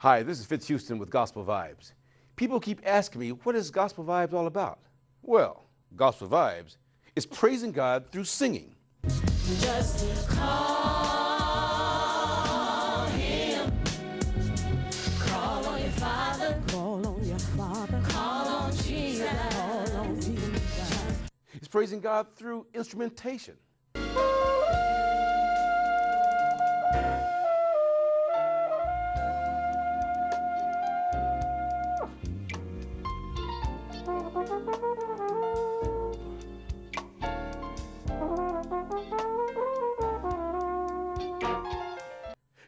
Hi, this is Fitz Houston with Gospel Vibes. People keep asking me, what is Gospel Vibes all about? Well, Gospel Vibes is praising God through singing. Just call him. Call on your Father. Call on your Father. Call on Jesus. Call on Jesus. It's praising God through instrumentation.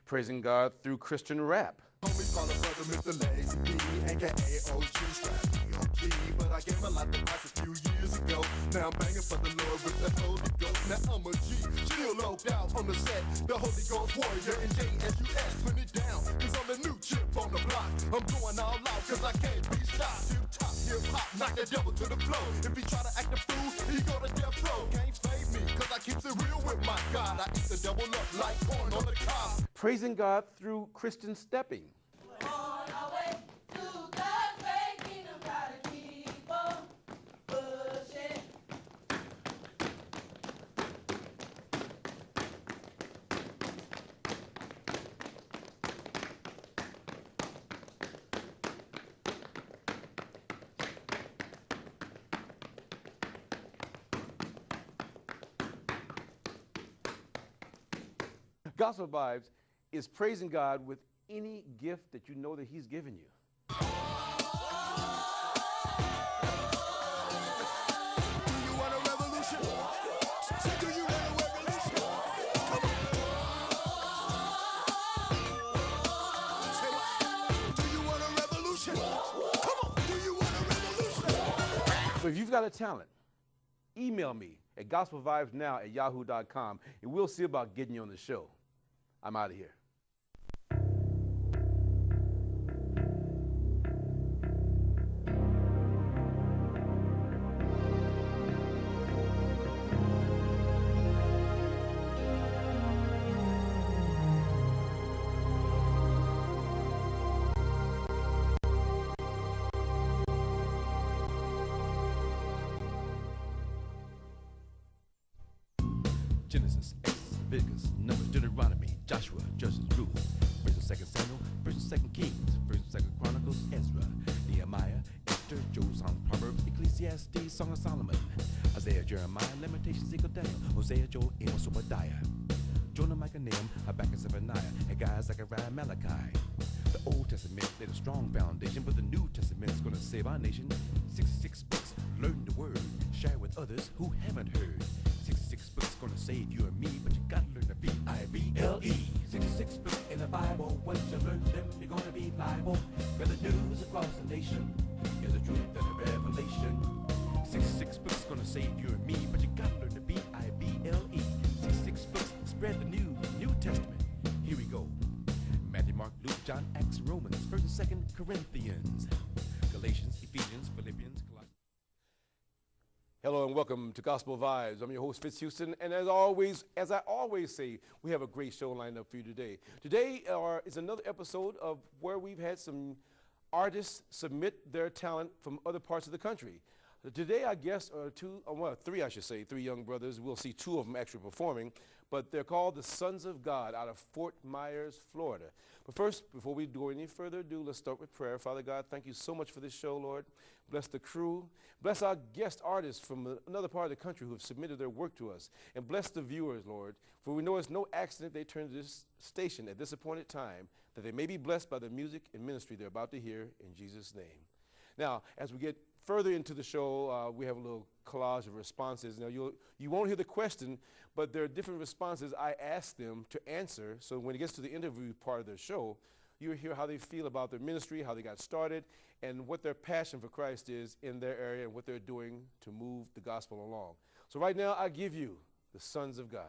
Praising God through Christian rap. Homie call a brother Mr. Lazy B, aka OG Strap OG, but I gave a lot to pass a few years ago. Now I'm banging for the Lord with the Holy Ghost. Now I'm a G, still low down on the set. The Holy Ghost warrior and JSUS, put it down, cause I'm the new chip on the block. I'm going all out cause I can't be stopped. Tip top, hip hop, knock the devil to the floor. If he try to act a fool, he go to death row. Can't save me cause I keeps it real with my God. I eat the devil up like corn on the cob. Praising God through Christian stepping. On our way to God's great kingdom, gotta keep on pushing. Gospel Vibes is praising God with any gift that you know that He's given you. Do you want a revolution? Say, do you want a revolution? Come on. Say what? Do you want a revolution? Come on. Do you want a revolution? So if you've got a talent, email me at gospelvibesnow@yahoo.com and we'll see about getting you on the show. I'm out of here. Genesis, Exodus, Leviticus, Numbers, Deuteronomy, Joshua, Judges, Ruth, 1st and 2nd Samuel, 1st and 2nd Kings, 1st and 2nd Chronicles, Ezra, Nehemiah, Esther, Job, Psalms, Proverbs, Ecclesiastes, Song of Solomon, Isaiah, Jeremiah, Lamentations, Ezekiel, Daniel, Hosea, Joel, Amos, Obadiah, Jonah, Micah, Nahum, Habakkuk, Zephaniah, Haggai, Zechariah, Malachi. The Old Testament laid a strong foundation, but the New Testament is going to save our nation. 66 books, learn the word, share with others who haven't heard. 66 books gonna save you and me, but you gotta learn the B-I-B-L-E. 66 books in the Bible, once you learn them, you're gonna be liable. Where the news across the nation is the truth and the revelation. 66 books gonna save you and me, but you gotta learn the B-I-B-L-E. 66 books, spread the news, New Testament. Here we go. Matthew, Mark, Luke, John, Acts, Romans, 1st and 2nd Corinthians, Galatians, Ephesians, Philippians, Colossians. Hello and welcome to Gospel Vibes. I'm your host, Fitz Houston, and as I always say, we have a great show lined up for you today. Today is another episode of where we've had some artists submit their talent from other parts of the country. Today, our guests are three young brothers. We'll see two of them actually performing, but they're called the Sons of God out of Fort Myers, Florida. But first, before we go any further ado, let's start with prayer. Father God, thank you so much for this show, Lord. Bless the crew. Bless our guest artists from another part of the country who have submitted their work to us. And bless the viewers, Lord, for we know it's no accident they turned to this station at this appointed time, that they may be blessed by the music and ministry they're about to hear in Jesus' name. Now, as we get further into the show, we have a little collage of responses. Now, you won't hear the question, but there are different responses I asked them to answer. So when it gets to the interview part of their show, you'll hear how they feel about their ministry, how they got started, and what their passion for Christ is in their area and what they're doing to move the gospel along. So right now, I give you the Sons of God.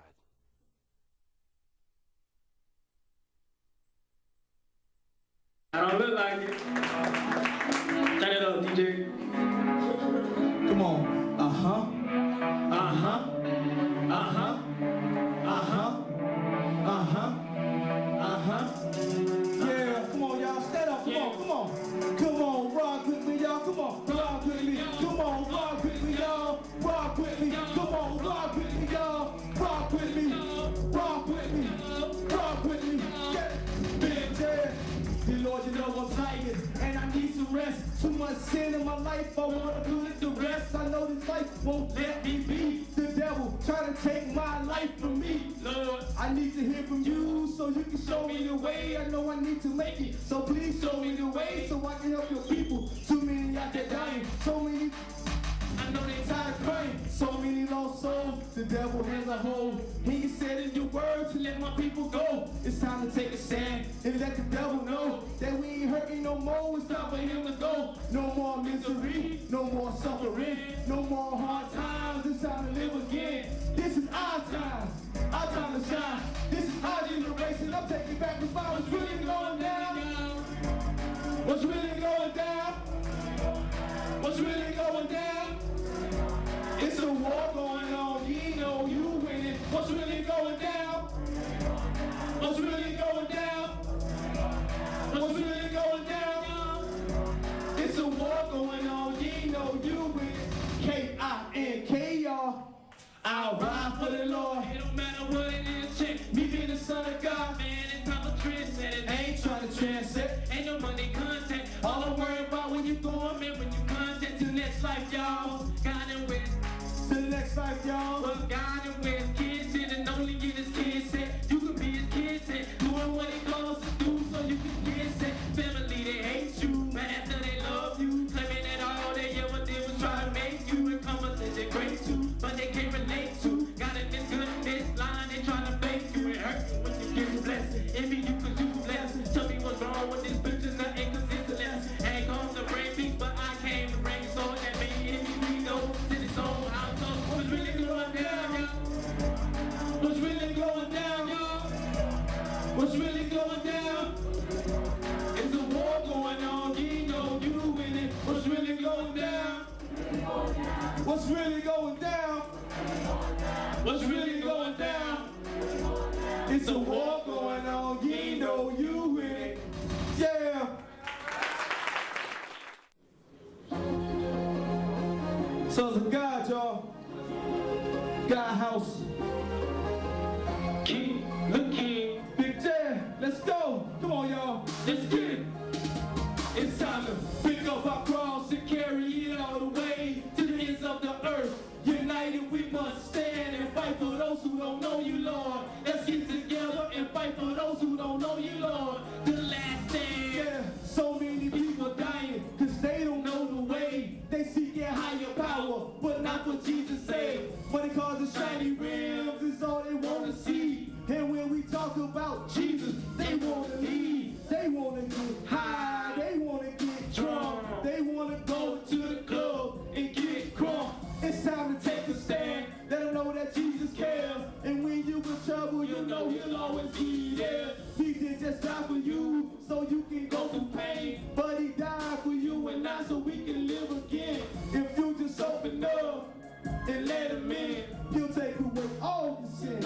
I don't look like it. Turn it up, DJ. Come on. Yeah, come on, y'all. Stand Too much sin in my life, I wanna do it the rest. I know this life won't let me be. The devil trying to take my life from me. Lord, I need to hear from you so you can show me the way. I know I need to make it, so please show me the way so I can help your people. Too many out there dying, so many. I know they tired of crying, so many lost souls. The devil has a hold. He said in your word to let my people go. It's time to take a stand and let the devil know that we ain't hurting no more. It's time for him to go. No more misery, no more suffering, no more hard times. It's time to live again. This is our time to shine. This is our generation. I'm taking back the power. What's really going down? What's really going down? What's really going down? It's a war going on, you know you winning. What's really going down? What's really going down? What's really going down? It's a war going on, you know you winning. K-I-N-K, y'all. I'll ride for the Lord. It don't matter what it is, check. Me being the son of God, man, it's time for trendsetting. I ain't trying to trendset, ain't no money content. All I'm worried about when you going, man, when you content to the next life, y'all. God and with to the next life, y'all. Well, God and with kids in and only get his kids set. You can be his kid set, doing what he calls to do so you can get set. Family, they hate you, but after they love you, claiming that all they ever did was try to make you a conversation great too, but they can't relate to. Got it this good, this line, they trying to fake you. It hurt you when you get your blessing. Envy you cause you blessed. Tell me what's wrong with this bitch, it's nothing cause it's a lesson. Ain't come to bring peace, but I came to bring soul that made envy we know to this own household. What's really going down, y'all? What's really going down, y'all? What's really going down? It's a war going on, you know you winning. What's really going down? What's really going down? What's really going down? It's a war going on, you know you winning. Yeah. Sons of God, y'all. God house. King, the king. Big J, let's go. Come on, y'all. Let's get it. It's time to pick up our cross and carry it all the way to the ends of the earth. United we must stand and fight for those who don't know you, Lord. Let's get together and fight for those who don't know you, Lord. The last stand. Yeah, so many people dying because they don't know the way. They seek a higher power, but not what Jesus said. What they call the shiny rims is all they want to see. And when we talk about Jesus, they want to leave. They want to get high. They want to get drunk. They want to go to the club and get crunk. It's time to take a stand. Let them know that Jesus cares. And when you in trouble, you know he'll always be there. He did just die for you, so you can go through pain. But he died for you and I, so we can live again. If you just open up and let him in, he'll take away all the sin.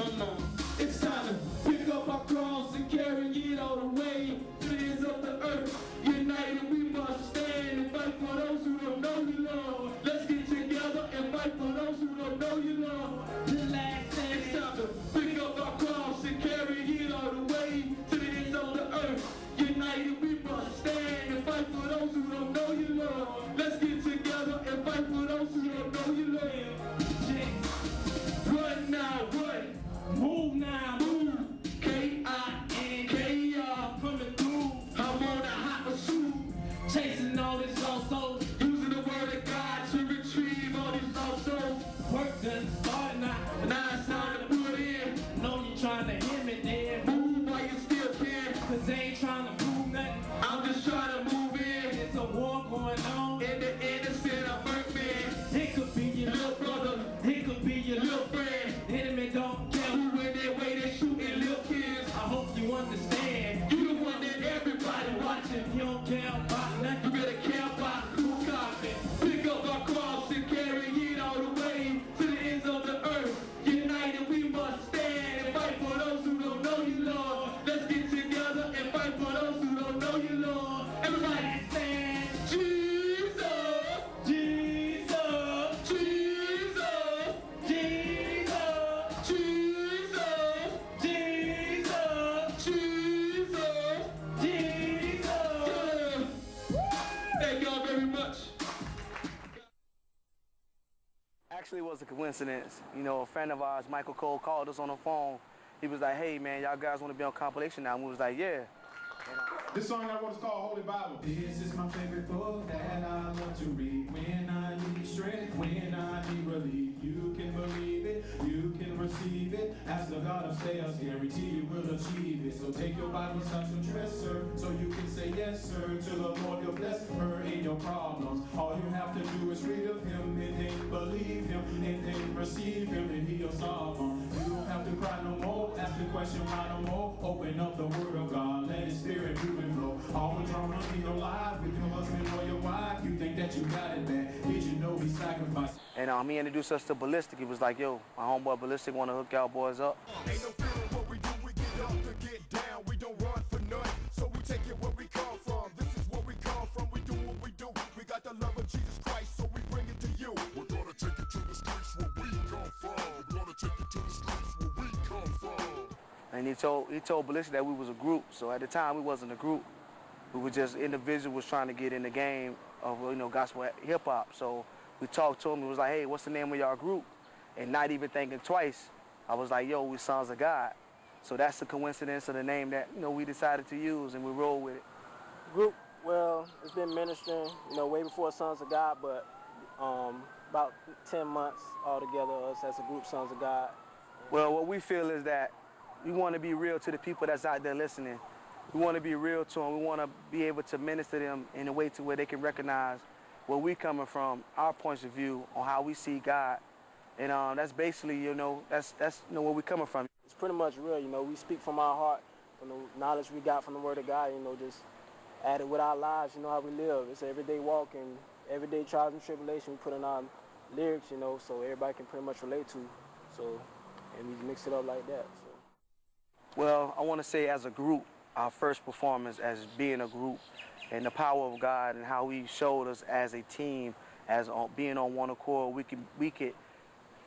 It's time to pick up our cross and carry it all the way to the ends of the earth. United we must stand and fight for those who don't know you, Lord. Let's get together and fight for those who don't know you, Lord. The last stand. It's time to pick up our cross and carry it all the way to the ends of the earth. United we must stand and fight for those who don't know you, Lord. Let's get together and fight for those who don't know you, Lord. Run now, run. Move now, move. K-I-N-K-R coming through. I'm on a hot pursuit, chasing all these lost souls, using the word of God to retrieve all these lost souls. Work done start now, now it's time to put in. Know you trying to hit me there. Move while you still can, cause they ain't trying to prove nothing. I'm just trying to move in. There's a war going on, in the innocent of burnt man. It could be your little brother, it could be your little friend. The enemy don't care who in their way they shooting little kids. I hope you understand. You the one that everybody watching. You don't care about nothing. You better care about who's coming. Pick up our cross and carry it all the way to the ends of the earth. United we must stand and fight for those who don't know you, Lord. Let's get together and fight for those who don't know you, Lord. Everybody stand. Jesus, Jesus, Jesus, Jesus, Jesus, Jesus, Jesus, Jesus. actually, it was a coincidence. You know, a friend of ours, Michael Cole, called us on the phone. He was like, hey, man, y'all guys want to be on compilation now? And we was like, yeah. This song I wrote is called Holy Bible. This is my favorite book that I love to read. When I need strength, when I need relief, you can believe it, you can receive it. As the God of sales, guarantee you will achieve it. So take your Bible, touch your dresser, so you can say yes, sir. To the Lord, you'll bless her in your problems. All you have to do is read of him, and then believe him, and then receive him, and he'll solve them. You don't have to cry no more, ask the question why no more. Open up the word of God, let his spirit move and flow. All the drama in your life with your husband or your wife, you think that you got it bad. Did you know he sacrificed? And he introduced us to Ballistic. He was like, yo, my homeboy Ballistic want to hook y'all boys up. Ain't no feeling what we do, we get up to get down. We don't run for nothing, so we take it where we come from. This is where we come from, we do what we do. We got the love of Jesus Christ, so we bring it to you. We're gonna take it to the streets where we come from. We're gonna take it to the streets where we come from. And he told Ballistic that we was a group. So at the time, we wasn't a group. We were just individuals trying to get in the game of, you know, gospel hip hop. So we talked to him. He was like, hey, what's the name of y'all group? And not even thinking twice, I was like, yo, we Sons of God. So that's the coincidence of the name that, you know, we decided to use, and we roll with it. Group, well, it's been ministering, you know, way before Sons of God, but about 10 months altogether, us as a group, Sons of God. Well, what we feel is that we want to be real to the people that's out there listening. We want to be real to them. We want to be able to minister to them in a way to where they can recognize where we coming from, our points of view on how we see God. And that's basically, you know, that's you know, where we coming from. It's pretty much real, you know, we speak from our heart, from the knowledge we got from the Word of God, you know, just add it with our lives, you know, how we live. It's an everyday walk and everyday trials and tribulation we put in our lyrics, you know, so everybody can pretty much relate to. So, and we mix it up like that. So. Well, I want to say as a group, our first performance as being a group, and the power of God and how he showed us as a team, as being on one accord, we could,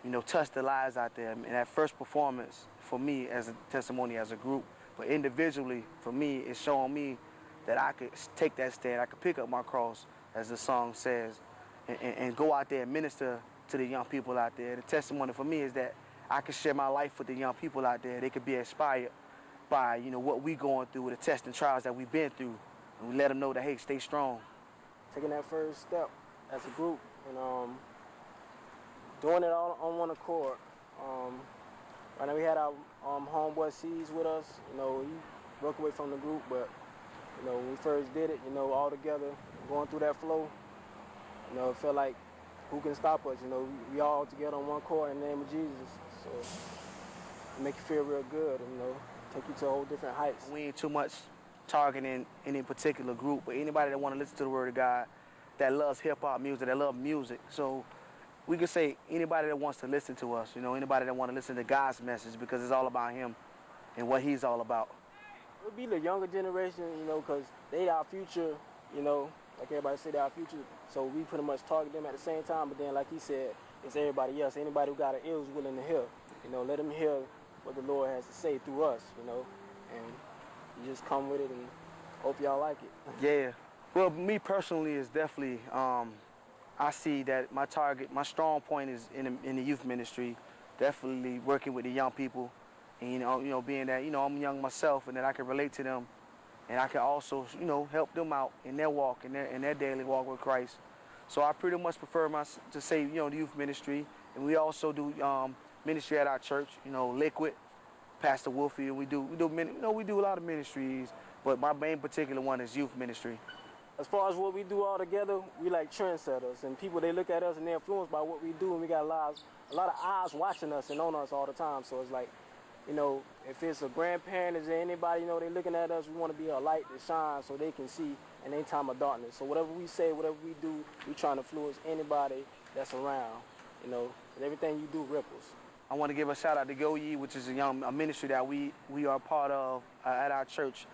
you know, touch the lives out there. And that first performance for me as a testimony as a group, but individually for me, it's showing me that I could take that stand, I could pick up my cross, as the song says, and go out there and minister to the young people out there. The testimony for me is that I could share my life with the young people out there. They could be inspired by, you know, what we going through, with the tests and trials that we've been through. And we let them know that, hey, stay strong. Taking that first step as a group and doing it all on one accord. Right now we had our homeboy C's with us. You know, he broke away from the group, but, you know, when we first did it, you know, all together, going through that flow, you know, it felt like, who can stop us? You know, we all together on one accord in the name of Jesus. So it make you feel real good, you know, take you to a whole different heights. We ain't too much targeting any particular group, but anybody that want to listen to the Word of God, that loves hip-hop music, that love music. So we could say anybody that wants to listen to us, you know, anybody that want to listen to God's message, because it's all about him and what he's all about. It would be the younger generation, you know, because they our future, you know, like everybody say, they're our future. So we pretty much target them at the same time, but then like he said, it's everybody else. Anybody who got an ear is willing to hear. You know, let them hear what the Lord has to say through us, you know, and you just come with it and hope y'all like it. Yeah. Well, me personally is definitely, I see that my target, my strong point is in the youth ministry, definitely working with the young people, and you know, being that, you know, I'm young myself, and that I can relate to them, and I can also, you know, help them out in their walk, in their daily walk with Christ. So I pretty much prefer to say, you know, the youth ministry, and we also do ministry at our church, you know, Liquid, Pastor Wolfie, and we do a lot of ministries, but my main particular one is youth ministry. As far as what we do all together, we like trendsetters, and people, they look at us and they're influenced by what we do, and we got a lot of eyes watching us and on us all the time. So it's like, you know, if it's a grandparent, is there anybody, you know, they looking at us, we want to be a light that shines so they can see in any time of darkness. So whatever we say, whatever we do, we trying to influence anybody that's around, you know, and everything you do ripples. I want to give a shout out to Go Ye, which is a ministry that we are part of at our church.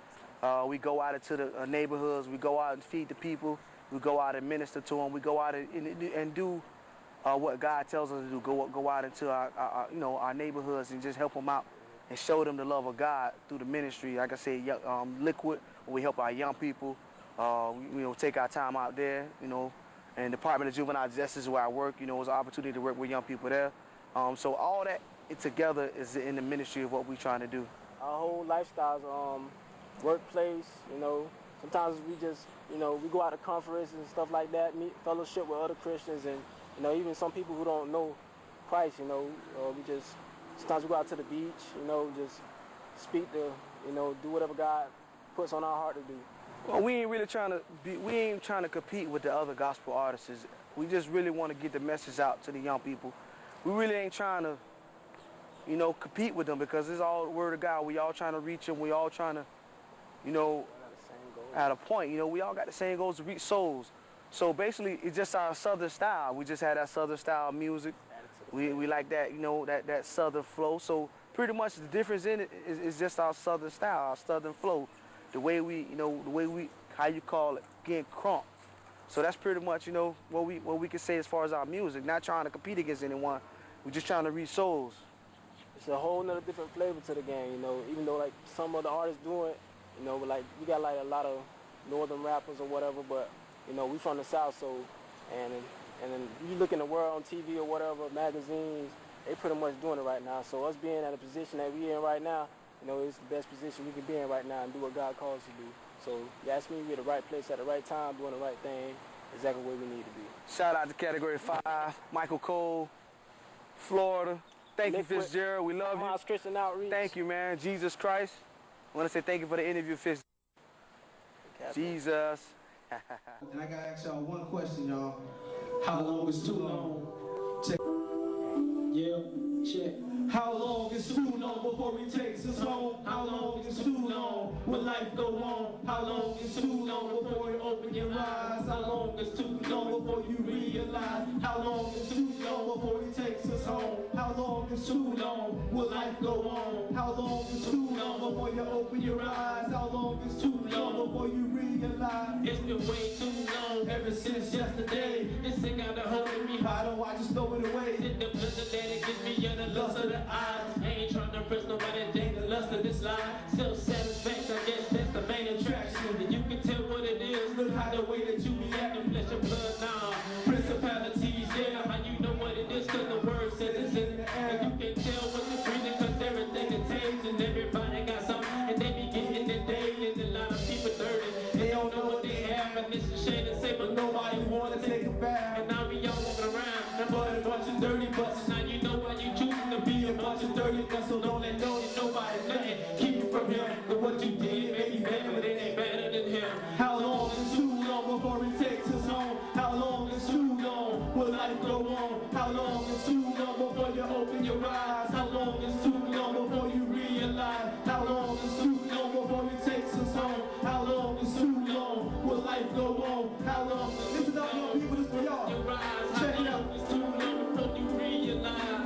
We go out into the neighborhoods, we go out and feed the people, we go out and minister to them, we go out and do what God tells us to do. Go out into our neighborhoods and just help them out and show them the love of God through the ministry. Like I said, Liquid, where we help our young people. We take our time out there, you know, And Department of Juvenile Justice is where I work. You know, it was an opportunity to work with young people there. So all that together is in the ministry of what we're trying to do. Our whole lifestyles, workplace, you know, sometimes we just, you know, we go out to conferences and stuff like that, meet fellowship with other Christians, and, you know, even some people who don't know Christ, you know, sometimes we go out to the beach, you know, just speak to, you know, do whatever God puts on our heart to do. Well, we ain't really trying to compete with the other gospel artists. We just really want to get the message out to the young people. We really ain't trying to, you know, compete with them, because it's all the word of God. We all trying to reach them. We all trying to, you know, at a point, you know, we all got the same goals to reach souls. So basically, it's just our southern style. We just had that southern style music. We like that, you know, that southern flow. So pretty much the difference in it is just our southern style, our southern flow. The way we, you know, how you call it, getting crunk. So that's pretty much, you know, what we can say as far as our music. Not trying to compete against anyone. We're just trying to reach souls. It's a whole nother different flavor to the game, you know, even though like some of the artists do it, you know, but like we got like a lot of northern rappers or whatever, but you know, we from the South, so, and then you look in the world on TV or whatever, magazines, they pretty much doing it right now. So us being at a position that we in right now, you know, it's the best position we can be in right now and do what God calls us to do. So you ask me, we're at the right place at the right time, doing the right thing, exactly where we need to be. Shout out to Category 5, Michael Cole, Florida. Thank you, Fitzgerald. We love you. Christian Outreach. Thank you, man. Jesus Christ. I want to say thank you for the interview, Fitz. Jesus. And I gotta ask y'all one question, y'all. How long is too long? Check. Yeah, check. How long is too long before he takes us home? How long is too long? Will life go on? How long is too long before you open your eyes? How long is too long before you realize? How long is too long before he takes us home? How long is too long? Will life go on? How long is too long before you open your eyes? How long is too long before you realize? It's been way too long, ever since yesterday. This thing got a hold of me. Why don't I just throw it away? It's the pleasure that it gives me and the lust of the eyes. I ain't trying to impress nobody, dang the lust of this life. Self-satisfaction, I guess that's the main attraction. And you can tell what it is, look how the way that you be acting, flesh and blood now. Principalities, yeah, how you know what it is, cause the word says it's in the air. And you can tell what the breathing, cause everything is changed and everybody got something. And they be getting it daily, and a lot of people dirty. They don't know what they have, and it's a shame to say, but nobody wanna take a bath. And now we all walking around, and but a bunch of dirty butts. Now you know why you choosing to be a bunch of dirty butts, so don't let know that nobody's nothing. Keep you from him, but what you did may be better, but it ain't better than him. How long is too long before he takes us home? How long is too long? Will life go on? How long is too long before you open your eyes? How long is too long before you realize? How long is too long before he takes us home? How long is too long? Will life go on? How long? Listen up, young people, this for y'all. Check it out.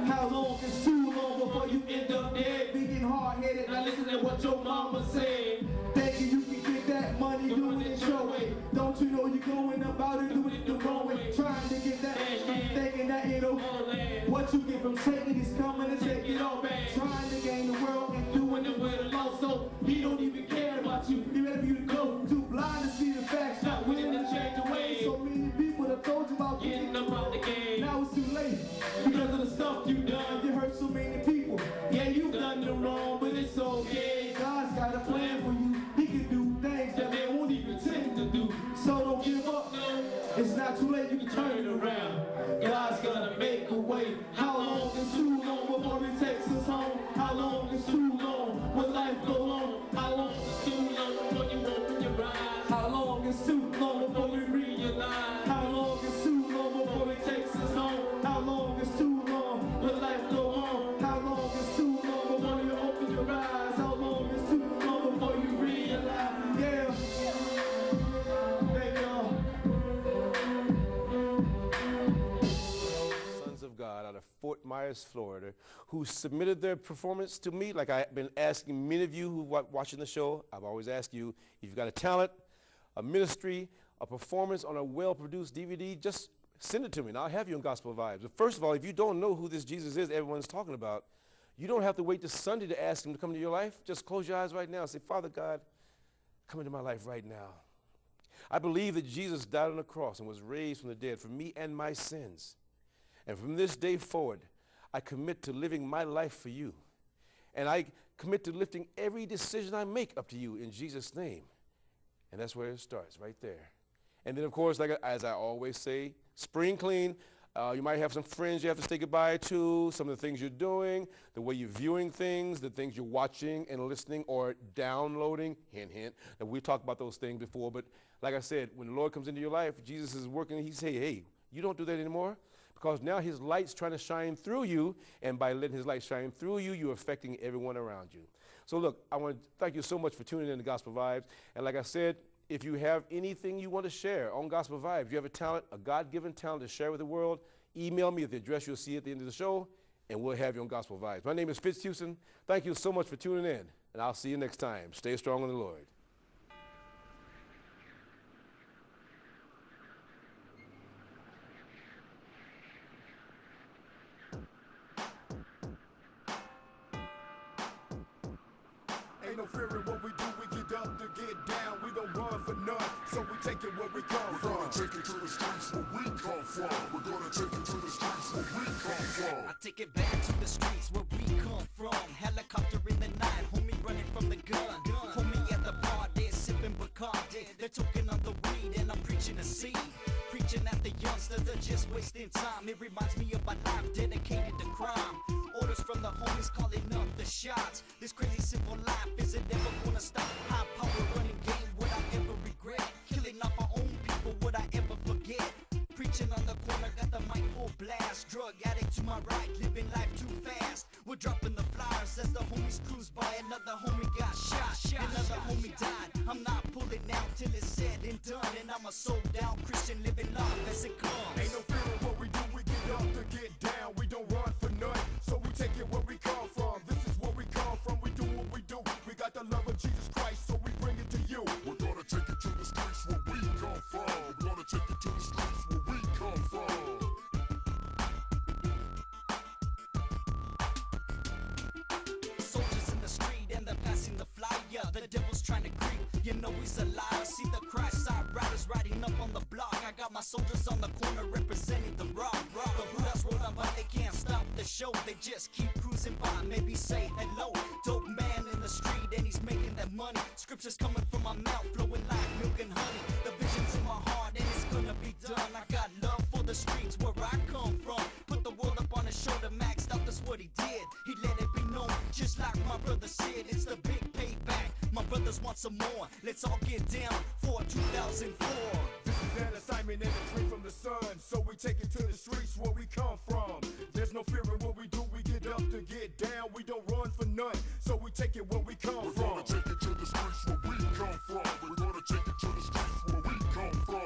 How long is too long before you end up dead? Thinking hard-headed, now listen to what your mama said. Thinking you can get that money, doing it your way. Don't you know you're going about it, doing it the wrong way. Trying to get that, thinking that you know what you get from taking is coming to take it all back. Trying to gain the world and doing it with a loss, so he don't even care about you. He ready for you to go, too blind to see the facts, not willing to change the way. So many people have told you about Getting up out the game. now it's too late because of the stuff you done. You hurt so many people. Yeah, you done the wrong, but it's okay. God's got a plan for you. He can do things that they won't even tend to do. So don't give up. It's not too late. You can turn it around. God's gonna make a way. How long is too long before he takes us home? How long is too long? Will life go on? How long is too long before you open your eyes? How long is too long before we realize? How long is too long before he takes us home? How long is too long? Will life go on? How long is too long before you open your eyes? How long is too long before you realize? Yeah. Thank y'all. Sons of God out of Fort Myers, Florida, who submitted their performance to me. Like I've been asking many of you who are watching the show, I've always asked you, if you've got a talent, a ministry, a performance on a well-produced DVD, just send it to me, and I'll have you on Gospel Vibes. But first of all, if you don't know who this Jesus is everyone's talking about, you don't have to wait till Sunday to ask him to come into your life. Just close your eyes right now and say, Father God, come into my life right now. I believe that Jesus died on the cross and was raised from the dead for me and my sins. And from this day forward, I commit to living my life for you. And I commit to lifting every decision I make up to you in Jesus' name. And that's where it starts, right there. And then, of course, as I always say, spring clean. You might have some friends you have to say goodbye to, some of the things you're doing, the way you're viewing things, the things you're watching and listening or downloading. Hint, hint. And we've talked about those things before. But like I said, when the Lord comes into your life, Jesus is working. He say, hey, you don't do that anymore. Because now his light's trying to shine through you, and by letting his light shine through you, you're affecting everyone around you. So look, I want to thank you so much for tuning in to Gospel Vibes. And like I said, if you have anything you want to share on Gospel Vibes, you have a talent, a God-given talent to share with the world, email me at the address you'll see at the end of the show, and we'll have you on Gospel Vibes. My name is Fitz Houston. Thank you so much for tuning in, and I'll see you next time. Stay strong in the Lord. Ain't no fear in what we do, we get up to get down. We don't run for none, so we take it where we come from. We're gonna take it to the streets where we come from. We're gonna take it to the streets where we come from. I take it back to the streets where we come from. Helicopter in the night, homie running from the gun. Homie at the bar, they're sipping Bacardi. They're talking on the weed and I'm preaching the seed. Preaching at the youngsters, they're just wasting time. It reminds me of my life dedicated to crime. Orders from the homies calling up the shots. This crazy simple life isn't ever gonna stop. High power running game, would I ever regret? Killing off our own people, would I ever forget? Preaching on the corner, got the mic full blast. Drug addict to my right, living life too fast. We're dropping the flyers as the homies cruise by. Another homie got shot, another homie died. I'm not pulling out till it's said and done. And I'm a sold out Christian living life as it comes. Ain't no fear in what we do, we get up to get down. We don't run for none, so we take it where we come from. This is where we come from, we do what we do. We got the love of Jesus Christ, so we bring it to you. We're gonna take it to the streets where we come from. We're gonna take it to the streets where we come from. Soldiers in the street and they're passing the flyer. The devil's trying to creep, you know he's a liar. See the Christ side riders riding up on the block. I got my soldiers on the corner representing the rock. The who else roll on by, they can't stop the show. They just keep cruising by, maybe say hello. Dope man in the street and he's making that money. Scriptures coming from my mouth, flowing like milk and honey. The vision's in my heart and it's gonna be done. I got love for the streets where I come from. Put the world up on his shoulder, maxed out, that's what he did. He let it be known, just like my brother said. It's the big payback, my brothers want some more. Let's all get down for 2004. This is an assignment and a dream from the sun, so we take it to the streets where we come from. There's no fear in what we do, we get up to get down. We don't run for none, so we take it where we come from. We're gonna take it to the streets where we come from. We're gonna take it to the streets where we come from.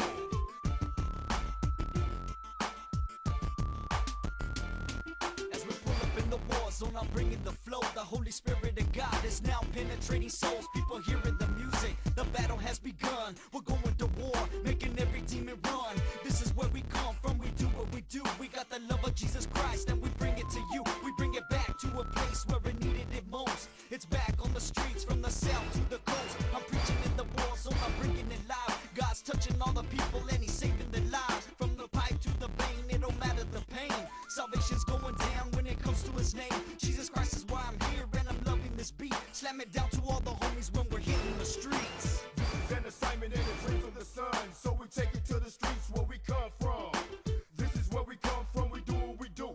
As we pull up in the war zone, I'm bringing the flow. The Holy Spirit of God is now penetrating souls. People hearing the music, the battle has begun. We're going to war, making every demon run. This is where we come from, we do what we do. We got the love of Jesus Christ and we bring it to you. We bring it back to a place where it needed it most. It's back on the streets from the south to the coast. I'm preaching in the war zone, I'm bringing it live. God's touching all the people and he's saving their lives. From the pipe to the vein, it don't matter the pain. Salvation's going down when it comes to his name. Jesus Christ is why I'm here and I'm loving this beat. Slam it down to all the homies when we're hitting the streets. This is an assignment and a dream from the sun, so we take it to the streets where we come from. This is where we come from, we do what we do.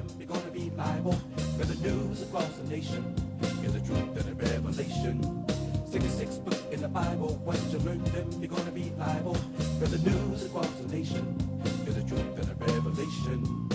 them, you're gonna be liable. For the news across the nation, here's the truth and a revelation. 66 books in the Bible, once you learn them, you're gonna be liable. For the news across the nation, here's the truth and a revelation.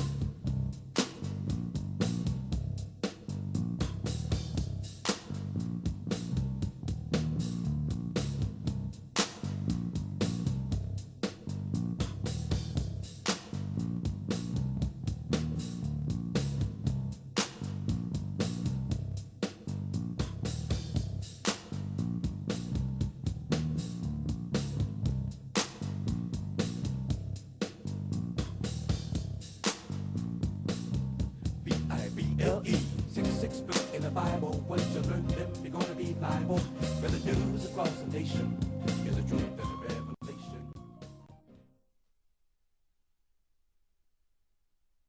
B-I-B-L-E, 66 books in the Bible. Once you learn them, you're gonna be liable. For the news across the nation, here's the truth.